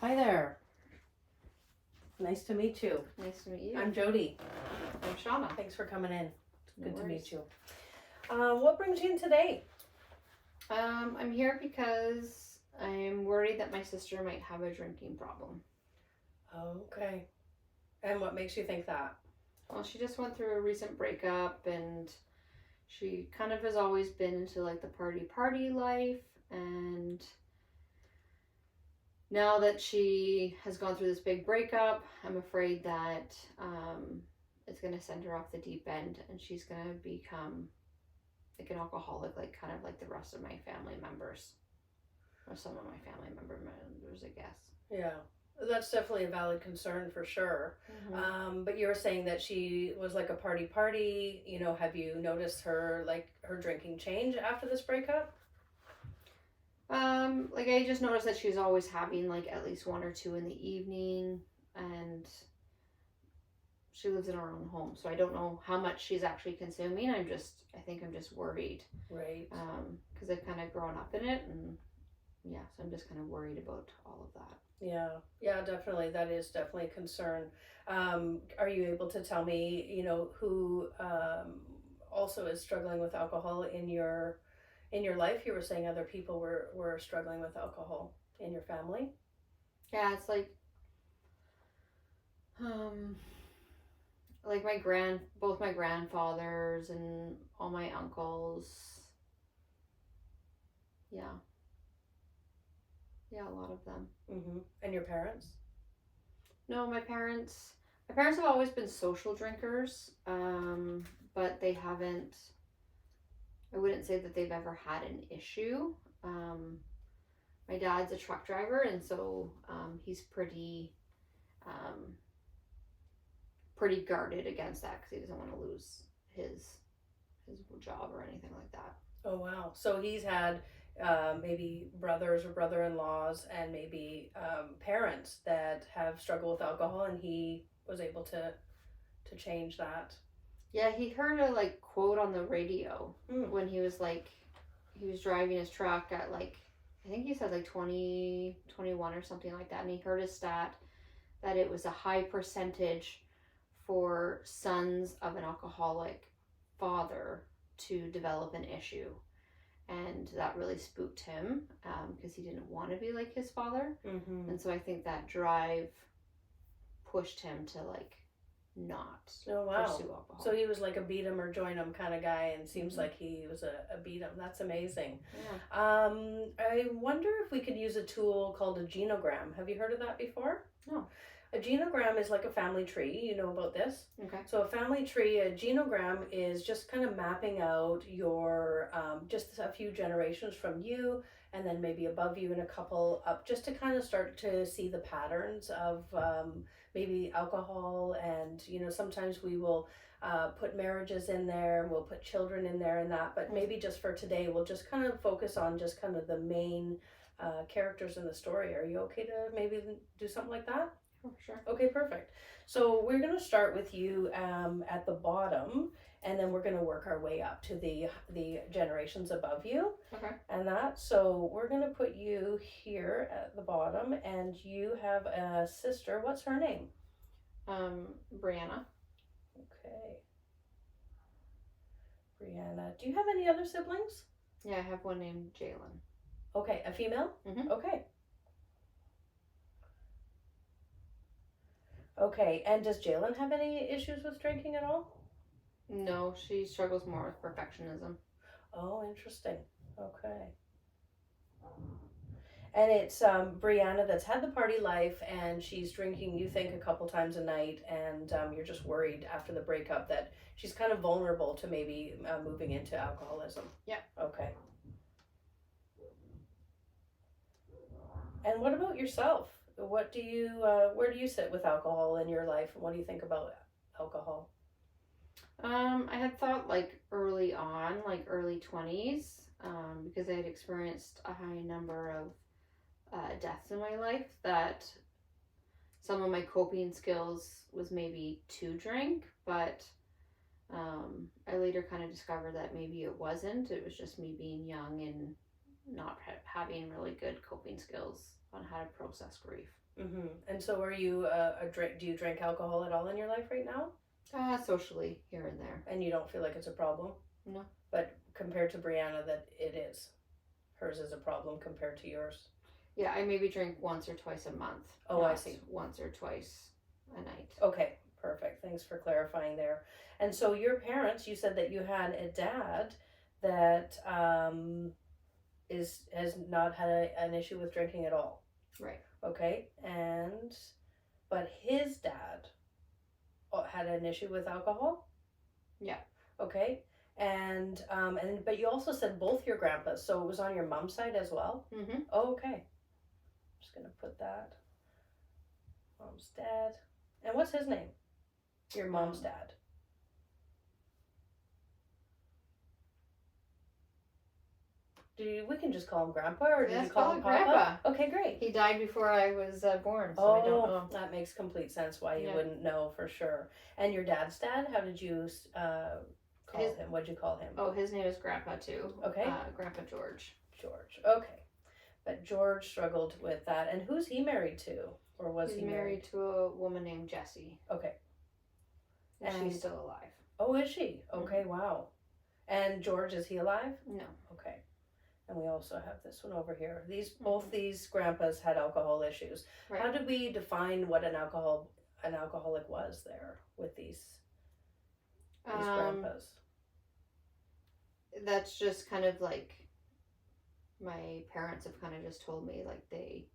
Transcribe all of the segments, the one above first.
Hi there. Nice to meet you. Nice to meet you. I'm Jody. I'm Shauna. Thanks for coming in. It's good to meet you. you. What brings you in today? I'm here because I'm worried that my sister might have a drinking problem. Okay. And what makes you think that? Well, she just went through a recent breakup, and she kind of has always been into like the party life, and now that she has gone through this big breakup, I'm afraid that it's going to send her off the deep end, and she's going to become like an alcoholic, like kind of like the rest of my family members, or some of my family members, I guess. Yeah, that's definitely a valid concern for sure. Mm-hmm. But you were saying that she was like a party. You know, have you noticed her drinking change after this breakup? Like I just noticed that she's always having like at least one or two in the evening, and she lives in her own home, so I don't know how much she's actually consuming. I think I'm just worried. Right. Because I've kind of grown up in it, and yeah, so I'm just kind of worried about all of that. Yeah, definitely. That is definitely a concern. Are you able to tell me, who also is struggling with alcohol in your life? You were saying other people were struggling with alcohol in your family. Yeah, it's um like both my grandfathers and all my uncles. Yeah. Yeah, a lot of them. Mm-hmm. And your parents? No, my parents have always been social drinkers, but they haven't. I wouldn't say that they've ever had an issue. My dad's a truck driver, and so he's um, pretty guarded against that because he doesn't want to lose his job or anything like that. Oh wow! So he's had maybe brothers or brother-in-laws and maybe parents that have struggled with alcohol, and he was able to change that. Yeah, he heard a like quote on the radio when he was driving his truck at like, I think he said like 20, 21 or something like that, and he heard a stat that it was a high percentage for sons of an alcoholic father to develop an issue. And that really spooked him because he didn't want to be like his father. Mm-hmm. And so I think that drive pushed him to like not pursue alcohol. So he was like a beat 'em or join 'em kind of guy, and seems like he was a beat 'em. That's amazing. Yeah. I wonder if we could use a tool called a genogram. Have you heard of that before? No. A genogram is like a family tree. You know about this? Okay. So a family tree, a genogram is just kind of mapping out your just a few generations from you, and then maybe above you and a couple up, just to kind of start to see the patterns of maybe alcohol. And sometimes we will put marriages in there, and we'll put children in there and that, but maybe just for today we'll just kind of focus on just kind of the main characters in the story. Are you okay to maybe do something like that? Oh, sure. Okay, perfect. So we're going to start with you at the bottom, and then we're going to work our way up to the generations above you. Okay. And that, so we're going to put you here at the bottom, and you have a sister. What's her name? Brianna. Okay. Brianna. Do you have any other siblings? Yeah, I have one named Jalen. Okay, a female? Mm-hmm. Okay. Okay, and does Jalen have any issues with drinking at all? No, she struggles more with perfectionism. Oh, interesting. Okay. And it's Brianna that's had the party life, and she's drinking, you think, a couple times a night, and you're just worried after the breakup that she's kind of vulnerable to maybe moving into alcoholism. Yeah. Okay. And what about yourself? What do you, where do you sit with alcohol in your life, and what do you think about alcohol? I had thought like early on, like early 20s, because I had experienced a high number of deaths in my life, that some of my coping skills was maybe to drink, but I later kind of discovered that maybe it wasn't. It was just me being young and not having really good coping skills. on how to process grief. And so are you do you drink alcohol at all in your life right now? Socially, here and there. And you don't feel like it's a problem? No. But compared to Brianna, that it is. Hers is a problem compared to yours. Yeah, I maybe drink once or twice a month. Oh, I see. Once or twice a night. Okay, perfect. Thanks for clarifying there. And so your parents, you said that you had a dad that has not had an issue with drinking at all. Right. Okay, but his dad had an issue with alcohol. Yeah. Okay, but you also said both your grandpas, so it was on your mom's side as well. Oh, okay. I'm just gonna put that. Mom's dad, and what's his name? Your mom's dad. We can just call him Grandpa, or did you call him Papa? Grandpa. Okay, great. He died before I was born, so I don't know. That makes complete sense why you wouldn't know for sure. And your dad's dad, how did you call him? What'd you call him? Oh, his name is Grandpa too. Okay. Grandpa George. George. Okay. But George struggled with that. And who's he married to? Or was he married to a woman named Jessie. Okay. And she's still alive. Oh, is she? Okay, wow. And George, is he alive? No. Okay. And we also have this one over here. Both these grandpas had alcohol issues. Right. How did we define what an alcoholic was there with these grandpas? That's just kind of like my parents have kind of just told me like they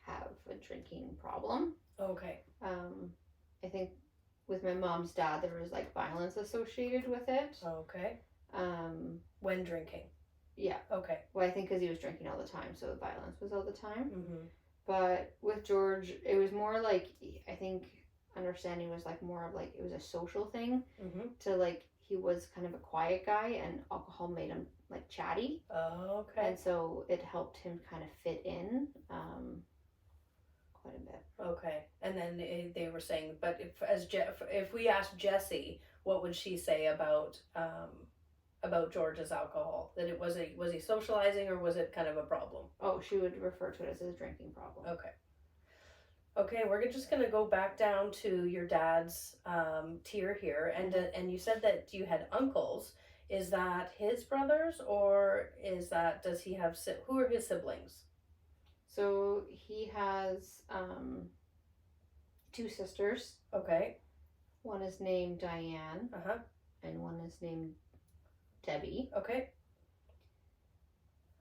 have a drinking problem. Okay. I think with my mom's dad there was like violence associated with it. Okay. When drinking. Yeah. Okay. Well, I think because he was drinking all the time, so the violence was all the time. But with George, it was more like, I think understanding was like more of like, it was a social thing to like, he was kind of a quiet guy and alcohol made him like chatty. Oh, okay. And so it helped him kind of fit in quite a bit. Okay. And then they were saying, but if we asked Jessie, what would she say about George's alcohol? That was he socializing, or was it kind of a problem? Oh, she would refer to it as a drinking problem. Okay, we're just going to go back down to your dad's tier here, and you said that you had uncles. Is that his brothers, or does he have who are his siblings? So he has 2 sisters. Okay. One is named Diane. And one is named Debbie. Okay.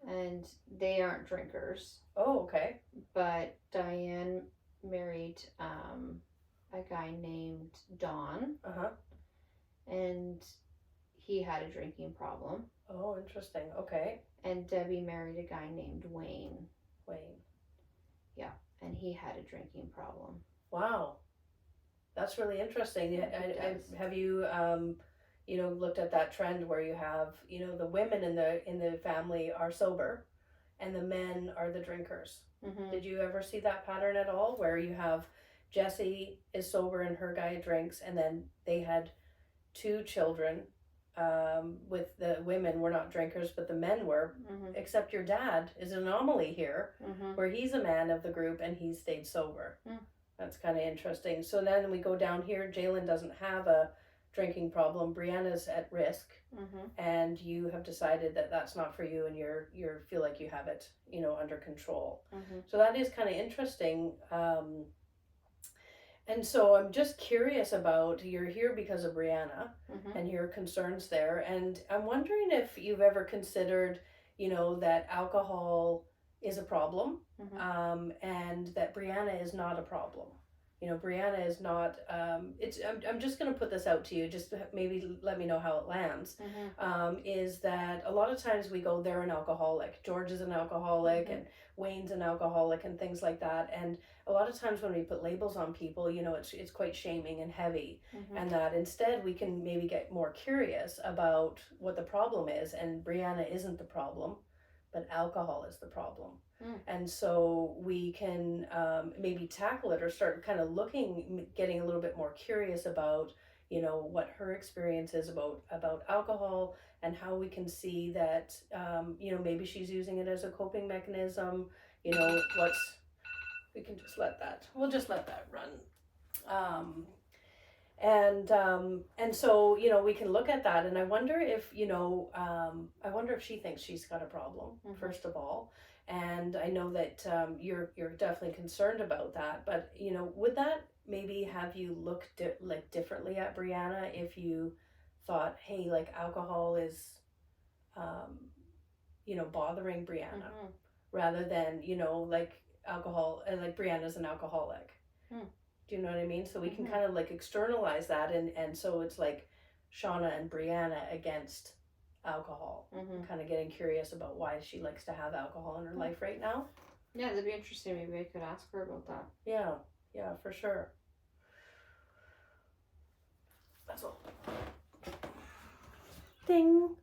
And they aren't drinkers. Oh, okay. But Diane married a guy named Don. And he had a drinking problem. Oh, interesting. Okay. And Debbie married a guy named Wayne. Yeah, and he had a drinking problem. Wow. That's really interesting. Have you looked at that trend where you have, the women in the family are sober and the men are the drinkers? Did you ever see that pattern at all, where you have Jessie is sober and her guy drinks, and then they had 2 children with the women were not drinkers, but the men were, except your dad is an anomaly here, where he's a man of the group and he stayed sober. That's kind of interesting. So then we go down here. Jalen doesn't have a drinking problem. Brianna's at risk, and you have decided that that's not for you, and you feel like you have it, under control. So that is kind of interesting. And so I'm just curious about, you're here because of Brianna and your concerns there, and I'm wondering if you've ever considered, that alcohol is a problem, and that Brianna is not a problem. Brianna is not, I'm just going to put this out to you, just maybe let me know how it lands, is that a lot of times we go, they're an alcoholic, George is an alcoholic, and Wayne's an alcoholic, and things like that. And a lot of times when we put labels on people, it's quite shaming and heavy, and that instead we can maybe get more curious about what the problem is, and Brianna isn't the problem, but alcohol is the problem. And so we can maybe tackle it, or start kind of getting a little bit more curious about, what her experience is about alcohol, and how we can see that, maybe she's using it as a coping mechanism, you know, we'll just let that run. Um, and so, you know, we can look at that, and I wonder if, you know, I wonder if she thinks she's got a problem, first of all. And I know that you're definitely concerned about that, but, you know, would that maybe have you look like differently at Brianna if you thought, hey, like alcohol is, um, you know, bothering Brianna, rather than, you know, like alcohol, and like Brianna's an alcoholic. Do you know what I mean? So we can kind of like externalize that, and so it's like Shauna and Brianna against alcohol. Kind of getting curious about why she likes to have alcohol in her life right now. Yeah, that'd be interesting. Maybe I could ask her about that. Yeah, for sure. That's all. Ding.